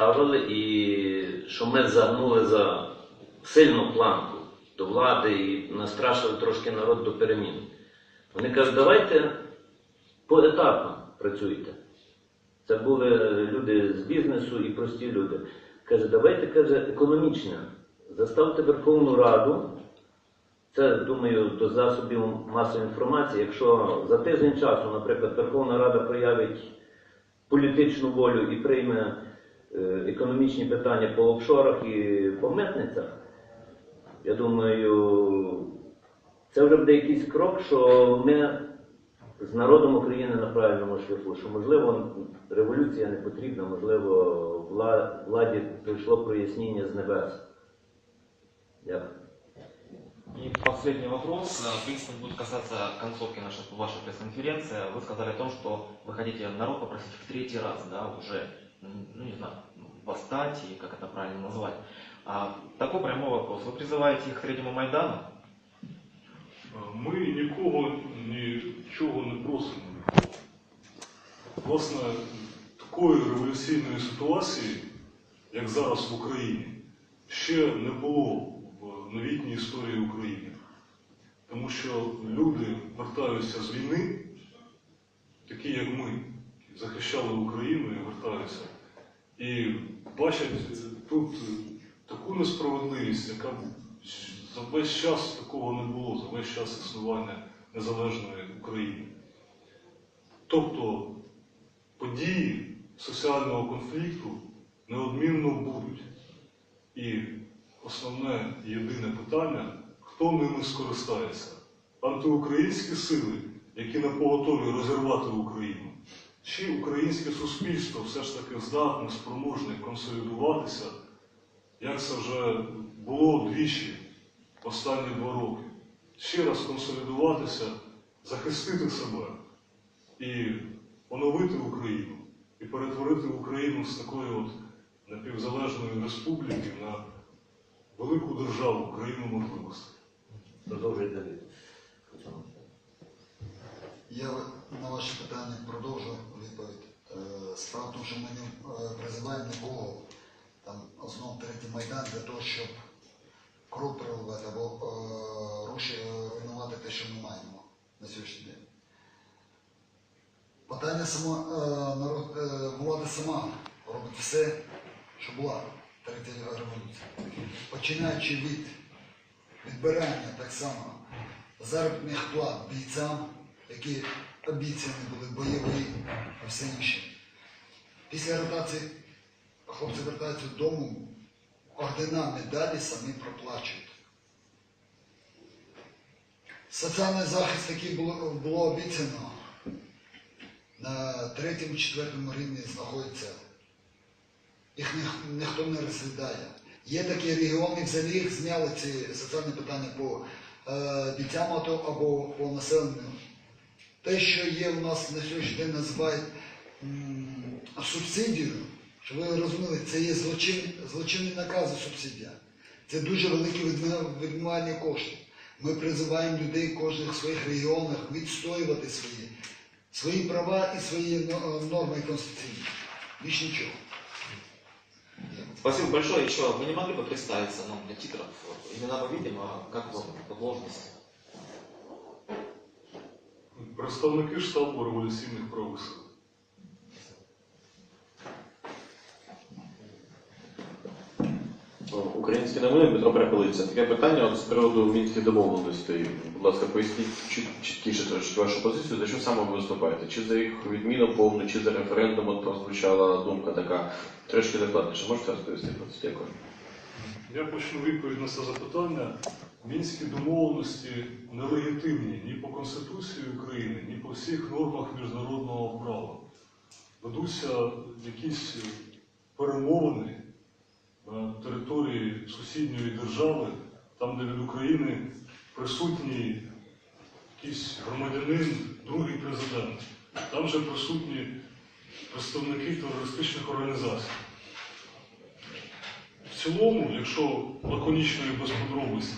ставили, і що ми загнули за сильну планку до влади і настрашили трошки народ до перемін. Вони кажуть, давайте поетапно працюйте. Це були люди з бізнесу і прості люди. Каже, давайте, каже, економічно. Заставте Верховну Раду, це, думаю, до засобів масової інформації, якщо за тиждень часу, наприклад, Верховна Рада проявить політичну волю і прийме економічні питання по офшорах і по митницях, я думаю, це вже буде якийсь крок, що ми з народом України на правильному шляху, що, можливо, революція не потрібна, можливо, владі прийшло прояснення з небес. Дякую. И последний вопрос, в принципе, будет касаться концовки вашей пресс-конференции. Вы сказали о том, что вы хотите народ попросить в третий раз, да, уже, ну не знаю, восстать, и как это правильно назвать. Такой прямой вопрос. Вы призываете их к третьему Майдану? Ми нічого не просимо. Власне, такої революційної ситуації, як зараз в Україні, ще не було в новітній історії України. Тому що люди вертаються з війни, такі як ми, захищали Україну і вертаються. І бачать тут таку несправедливість, яка за весь час такого не було, за весь час існування незалежної України. Тобто події соціального конфлікту неодмінно будуть. І основне єдине питання, хто ними скористається? Антиукраїнські сили, які напоготові розірвати Україну, чи українське суспільство все ж таки здатне, спроможне консолідуватися, як це вже було двічі останні 2 роки. Ще раз консолідуватися, захистити себе і оновити Україну, і перетворити Україну з такої от напівзалежної республіки на велику державу, країну можливостей. Продовжуйте далі. Я на ваше питання продовжу відповідь. Справа в тому, що ми не призиваємо нікого, там, основно третій Майдан, для того, щоб кров проливати або руйнувати те, що ми маємо на сьогоднішній день. Питання влада сама робить все, щоб була третя революція. Починаючи від відбирання так само заробітних плат бійцям, які обіцяні були бойові, а все інше. Після ротації хлопці вертаються додому, ордена, медалі самі проплачують. Соціальний захист, який було обіцяно, на 3-4 рівні знаходиться. Їх ніхто не розглядає. Є такі регіони, взагалі їх зняли ці соціальні питання по бійцям або по населенню. Те, що є у нас на сьогоднішній день, називають субсидією, щоб ви розуміли, це є злочинні накази субсидія. Це дуже велике відмивання коштів. Ми призиваємо людей в кожних своїх регіонах відстоювати свої права і свої норми конституційні. Більш нічого. Спасибо большое. Еще вы не могли бы представиться нам для титров? Имена мы видим, а как вам по должности? Представники штабу революційних правих сил. Українські новини, Дмитро Перепелиця. Таке питання от з приводу мінських домовленостей. Будь ласка, поясніть чіткіше трошки вашу позицію, за що саме ви виступаєте? Чи за їх відміну повну, чи за референдум? От прозвучала думка така. Трошки докладніше. Можете розповісти про це? Дякую. Я почну відповідь на це запитання. Мінські домовленості нелегітимні ні по Конституції України, ні по всіх нормах міжнародного права. Ведуться якісь перемовини на території сусідньої держави, там, де від України присутній якийсь громадянин, другий президент. Там же присутні представники терористичних організацій. В цілому, якщо лаконічно і без подробиць,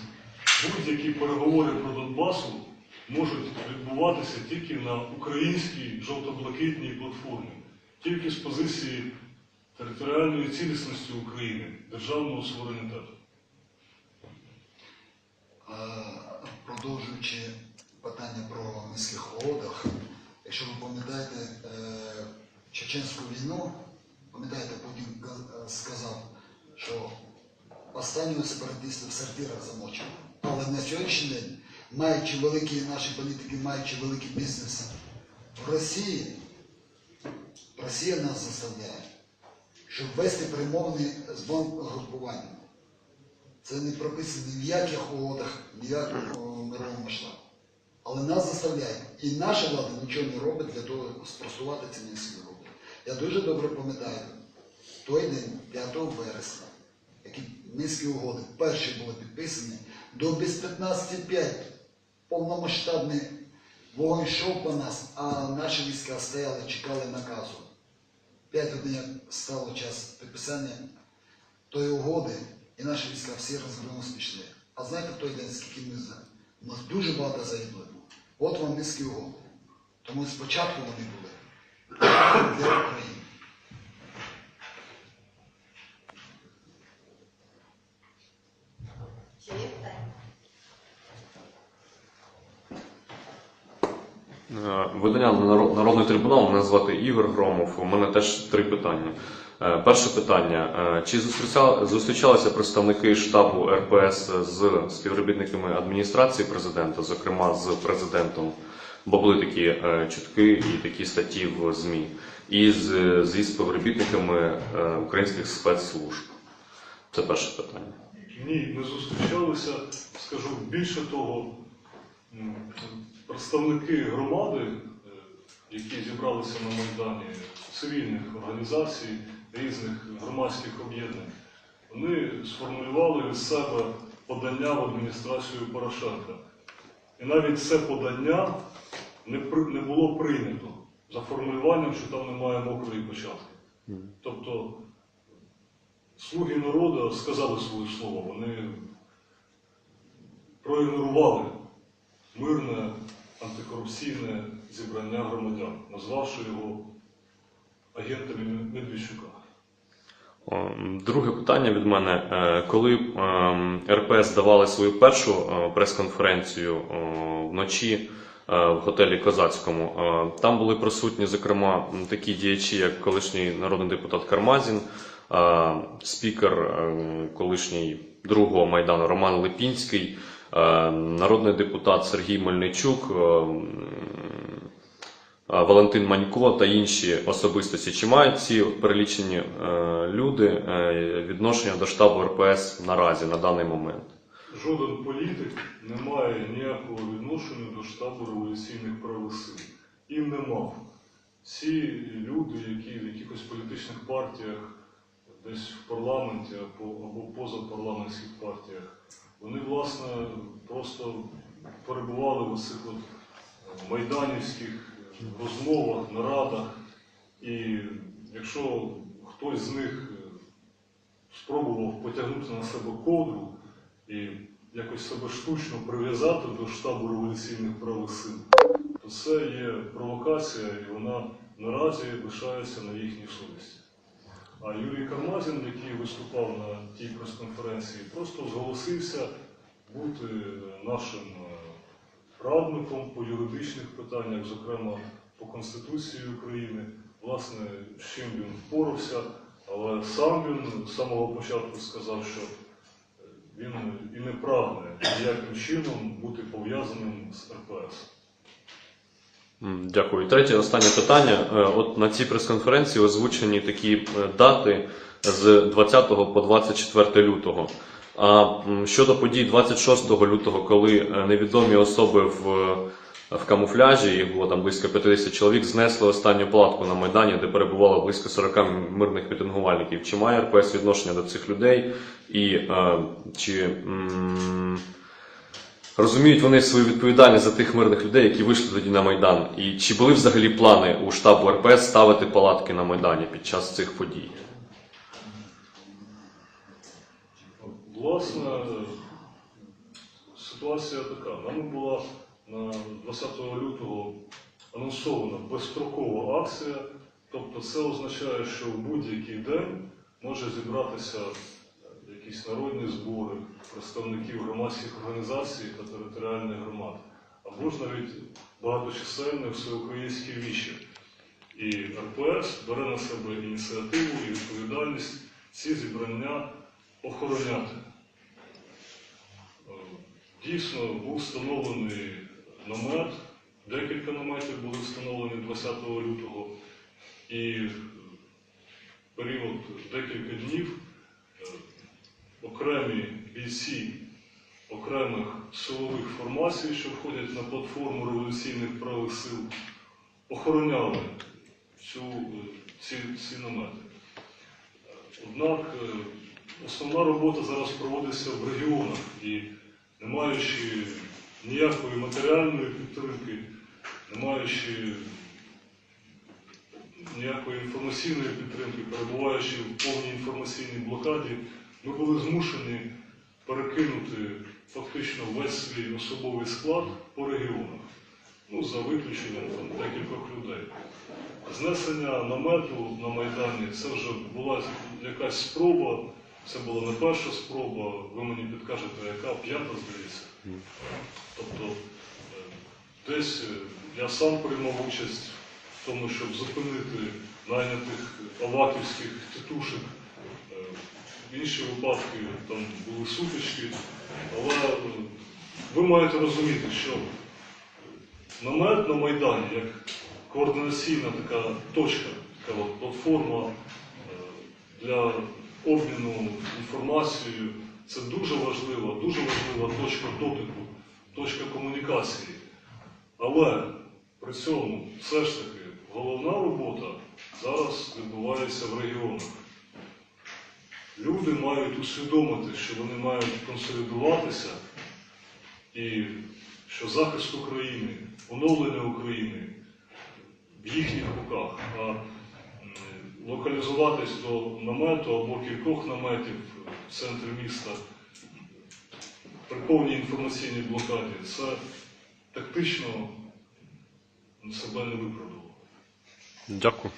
будь-які переговори про Донбасу можуть відбуватися тільки на українській жовто-блакитній платформі, тільки з позиції територіальної цілісності України, державного суверенітету. Продовжуючи питання про низьких угодах, якщо ви пам'ятаєте Чеченську війну, пам'ятаєте, Путін сказав, що останнього сепаратиста в сортирах замочив. Але на сьогоднішній день, маючи великі наші політики, маючи великі бізнеси, в Росії, Росія нас заставляє, щоб вести перемовини з бомбгрупуванням. Це не прописано ні в яких угодах, ні в якому мировому масштабі. Але нас заставляють. І наша влада нічого не робить для того, щоб спростувати ці низькі угоди. Я дуже добре пам'ятаю той день, 5 вересня, які низькі угоди перші були підписані, до без 15:05 повномасштабний вогонь йшов по нас, а наші війська стояли, чекали наказу. 5 годин як стало час підписання тої угоди, і наші війська всі розвернулися пішли. А знаєте, в той день, скільки ми знаємо? У нас дуже багато загиблих. От вам низькі угоди. Тому спочатку вони були для України. Ще є питання? Видання Народний трибунал, мене звати Ігор Громов. У мене теж 3 питання. Перше питання. Чи зустрічалися представники штабу РПС з співробітниками адміністрації президента, зокрема з президентом? Бо були такі чутки і такі статті в ЗМІ. І зі співробітниками українських спецслужб. Це перше питання. Ні, не зустрічалися. Скажу більше того, представники громади, які зібралися на Майдані, цивільних організацій, різних громадських об'єднань, вони сформулювали від себе подання в адміністрацію Порошенка. І навіть це подання не було прийнято за формулюванням, що там немає мокрої початки. Тобто слуги народу сказали своє слово, вони проігнорували мирне антикорупційне зібрання громадян, назвавши його агентами Медведчука. Друге питання від мене. Коли РПС давали свою першу прес-конференцію вночі в готелі Козацькому, там були присутні, зокрема, такі діячі, як колишній народний депутат Кармазін, спікер колишній другого Майдану Роман Липінський, народний депутат Сергій Мельничук, Валентин Манько та інші особистості. Чи мають ці перелічені люди відношення до штабу РПС наразі, на даний момент? Жоден політик не має ніякого відношення до штабу революційних правих сил. І не мав. Всі люди, які в якихось політичних партіях, десь в парламенті або поза парламентських партіях, вони, власне, просто перебували в цих майданівських розмовах, нарадах. І якщо хтось з них спробував потягнути на себе ковдру і якось себе штучно прив'язати до штабу революційних правих сил, то це є провокація, і вона наразі лишається на їхній совісті. А Юрій Кармазін, який виступав на тій прес-конференції, просто зголосився бути нашим радником по юридичних питаннях, зокрема по Конституції України. Власне, з чим він впорався, але сам він з самого початку сказав, що він і не прагне ніяким чином бути пов'язаним з РПС. Дякую. Третє, останнє питання. От на цій прес-конференції озвучені такі дати з 20 по 24 лютого. А щодо подій 26 лютого, коли невідомі особи в камуфляжі, їх було там близько 50 чоловік, знесли останню палатку на Майдані, де перебувало близько 40 мирних мітингувальників. Чи має РПС відношення до цих людей? І чи розуміють вони свою відповідальність за тих мирних людей, які вийшли тоді на Майдан? І чи були взагалі плани у штабу РПС ставити палатки на Майдані під час цих подій? Власне, ситуація така. Нами була на 20 лютого анонсована безстрокова акція Тобто це означає, що в будь-який день може зібратися якісь народні збори представників громадських організацій та територіальних громад, або ж навіть багаточисельне всеукраїнське віче. І РПС бере на себе ініціативу і відповідальність ці зібрання охороняти. Дійсно, був встановлений намет, декілька наметів були встановлені 20 лютого, і в період декілька днів окремі бійці окремих силових формацій, що входять на платформу революційних правих сил, охороняли ці намети. Однак основна робота зараз проводиться в регіонах і, не маючи ніякої матеріальної підтримки, не маючи ніякої інформаційної підтримки, перебуваючи в повній інформаційній блокаді, ми були змушені перекинути фактично весь свій особовий склад по регіонах. За виключенням декількох людей. Знесення намету на Майдані – це вже була якась спроба, це була не перша спроба, ви мені підкажете, яка, п'ята, здається. Тобто десь я сам приймав участь в тому, щоб зупинити найнятих аваківських тітушек. В інші випадки там були сутички, але ви маєте розуміти, що намет на Майдані, як координаційна така точка, така платформа для обміну інформацією, це дуже важлива точка дотику, точка комунікації. Але при цьому все ж таки головна робота зараз відбувається в регіонах. Люди мають усвідомити, що вони мають консолідуватися і що захист України, оновлення України в їхніх руках, а локалізуватись до намету або кількох наметів в центрі міста при повній інформаційній блокаді, це тактично себе не виправдало. Дякую.